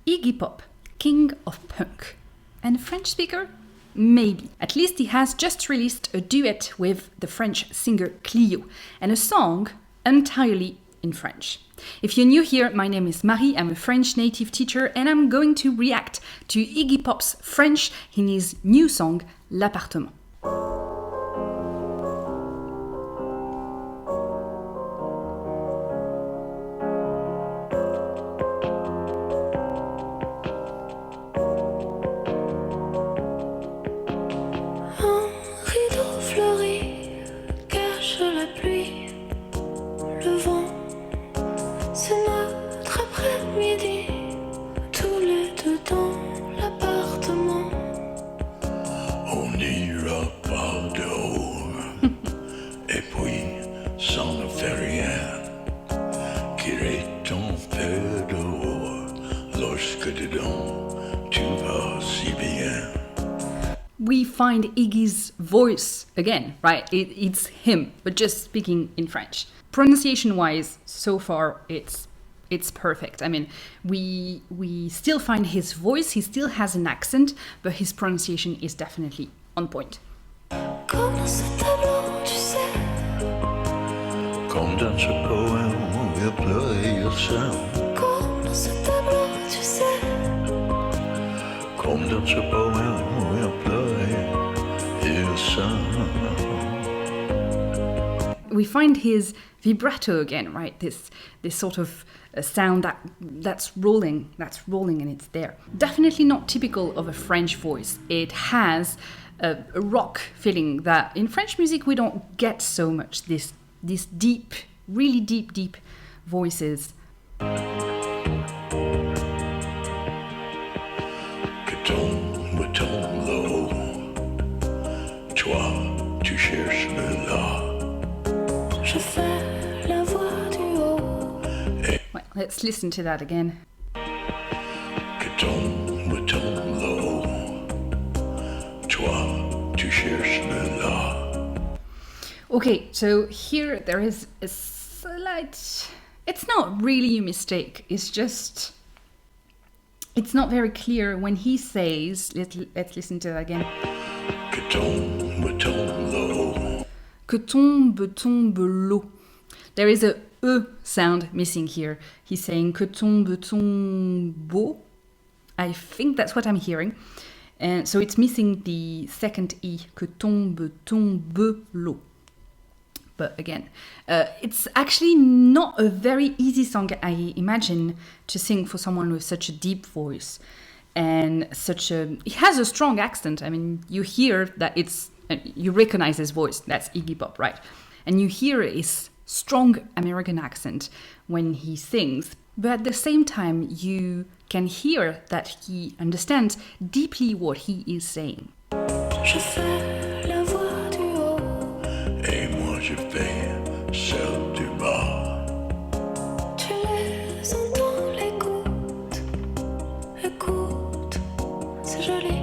Iggy Pop, king of punk. And a French speaker? Maybe. At least he has just released a duet with the French singer Clio, and a song entirely in French. If you're new here, my name is Marie, I'm a French native teacher, and I'm going to react to Iggy Pop's French in his new song, L'Appartement. C'est notre après-midi, tous les deux dans l'appartement. On n'ira pas dehors, et puis ça ne fait rien. Qu'il est ton père dehors, lorsque dedans tu vas si bien. We find Iggy's voice again, right? It's him, but just speaking in French. Pronunciation-wise, so far it's perfect. I mean, we still find his voice. He still has an accent, but his pronunciation is definitely on point. Comme dans ce tableau, tu sais. Comme dans ce poème où il pleut le sang. Comme dans ce tableau, tu sais. Comme dans ce poème où il pleut le sang. We find his vibrato again, right? This sort of sound that's rolling and it's there. Definitely not typical of a French voice. It has a rock feeling that in French music we don't get so much. This deep, really deep voices. Que tombe ton lot, toi tu cherches le là. Je fais la voix du haut. Well, let's listen to that again. Que tombe ton lot, toi tu cherches le là. Okay, so here there is a slight... It's not really a mistake, it's just... It's not very clear when he says... Let's listen to that again. Que tombe ton lot. Que tombe l'eau. There is a E sound missing here. He's saying que tombe. I think that's what I'm hearing. And so it's missing the second E. Que tombe l'eau. But again, it's actually not a very easy song, I imagine, to sing for someone with such a deep voice. And it has a strong accent. I mean, you hear that you recognize his voice. That's Iggy Pop, right? And you hear his strong American accent when he sings. But at the same time, you can hear that he understands deeply what he is saying. Je fais la voix du haut. Et moi je fais celle du bas. Tu les entends, les gouttes. Écoute, c'est joli.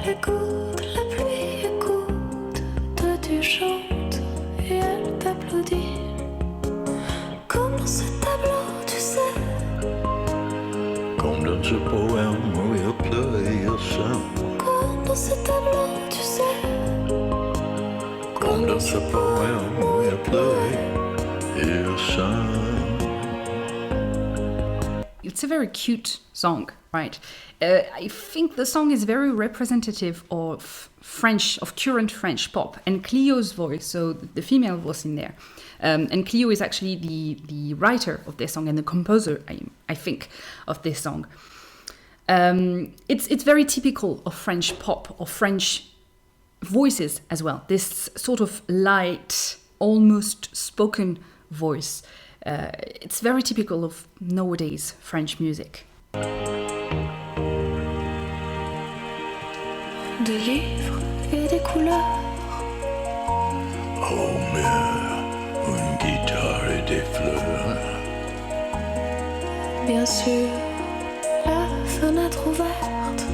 Les gouttes, la pluie, écoute. Toi tu chantes et elle t'applaudit. Comme dans ce tableau, tu sais. Comme dans ce poème où il pleut et il sang. Comme dans ce tableau, tu sais. Comme dans ce poème où il pleut et il sang. It's a very cute song, right? I think the song is very representative of current French pop, and Clio's voice, so the female voice in there. And Clio is actually the writer of this song and the composer, I think, of this song. It's very typical of French pop, or French voices as well. This sort of light, almost spoken voice. It's very typical of nowadays French music. Des livres et des couleurs. Oh mère, une guitare et des fleurs. Bien sûr, la fenêtre ouverte.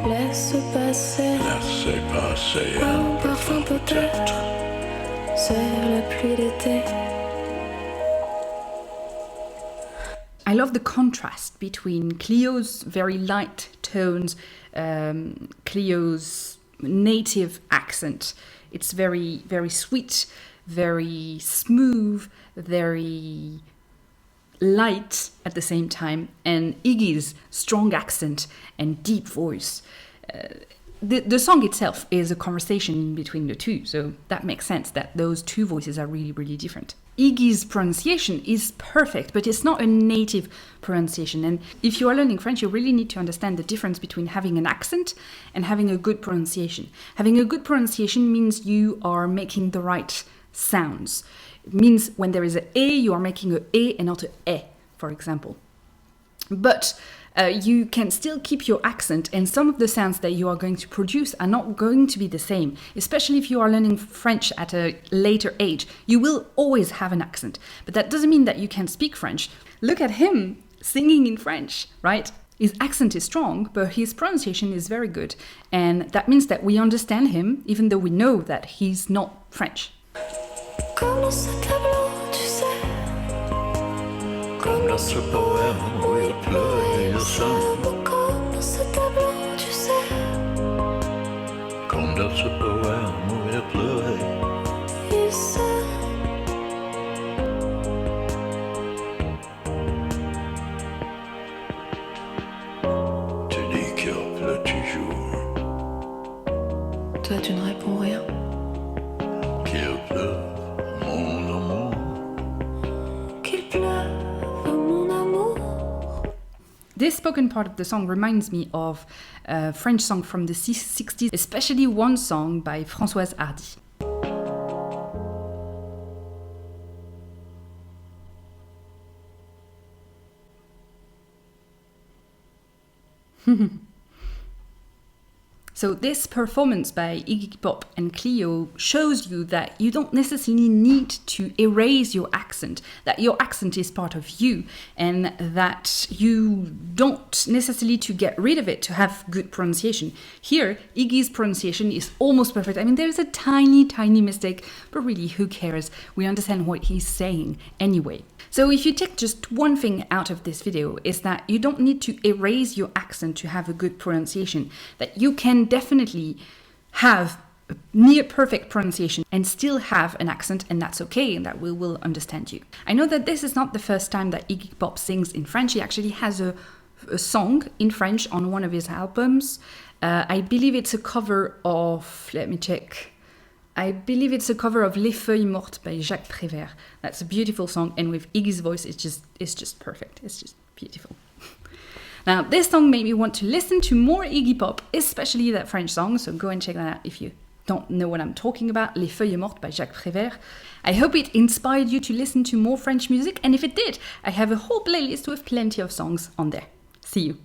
Laisse passer Laissez passer un parfum peut-être. C'est la pluie d'été. I love the contrast between Clio's very light tones, Clio's native accent. It's very, very sweet, very smooth, very light at the same time, and Iggy's strong accent and deep voice. The song itself is a conversation between the two, so that makes sense that those two voices are really, really different. Iggy's pronunciation is perfect, but it's not a native pronunciation. And if you are learning French, you really need to understand the difference between having an accent and having a good pronunciation. Having a good pronunciation means you are making the right sounds. It means when there is an A, you are making an A and not an E, for example. But you can still keep your accent, and some of the sounds that you are going to produce are not going to be the same, especially if you are learning French at a later age. You will always have an accent, but that doesn't mean that you can speak French. Look at him singing in French, right? His accent is strong, but his pronunciation is very good, and that means that we understand him, even though we know that he's not French. Comme dans ce tableau, tu sais. Comme dans ce poème où il pleut et il sonne. Comme dans ce tableau, tu sais. Comme dans ce poème où il pleut. Il sonne. Tu dis qu'il pleut toujours. Toi, tu ne réponds rien. Qu'il pleuve, mon amour. Qu'il pleuve, mon amour. This spoken part of the song reminds me of a French song from the 60s, especially one song by Françoise Hardy. So this performance by Iggy Pop and Clio shows you that you don't necessarily need to erase your accent, that your accent is part of you, and that you don't necessarily to get rid of it to have good pronunciation. Here, Iggy's pronunciation is almost perfect. I mean, there's a tiny, tiny mistake, but really, who cares? We understand what he's saying anyway. So if you take just one thing out of this video, is that you don't need to erase your accent to have a good pronunciation, that you can definitely have a near perfect pronunciation and still have an accent, and that's okay, and that we will understand you. I know that this is not the first time that Iggy Pop sings in French. He actually has a song in French on one of his albums. I believe it's a cover of, let me check, I believe it's a cover of Les Feuilles Mortes by Jacques Prévert. That's a beautiful song, and with Iggy's voice, it's just perfect. It's just beautiful. Now, this song made me want to listen to more Iggy Pop, especially that French song, so go and check that out if you don't know what I'm talking about, Les Feuilles Mortes by Jacques Prévert. I hope it inspired you to listen to more French music, and if it did, I have a whole playlist with plenty of songs on there. See you.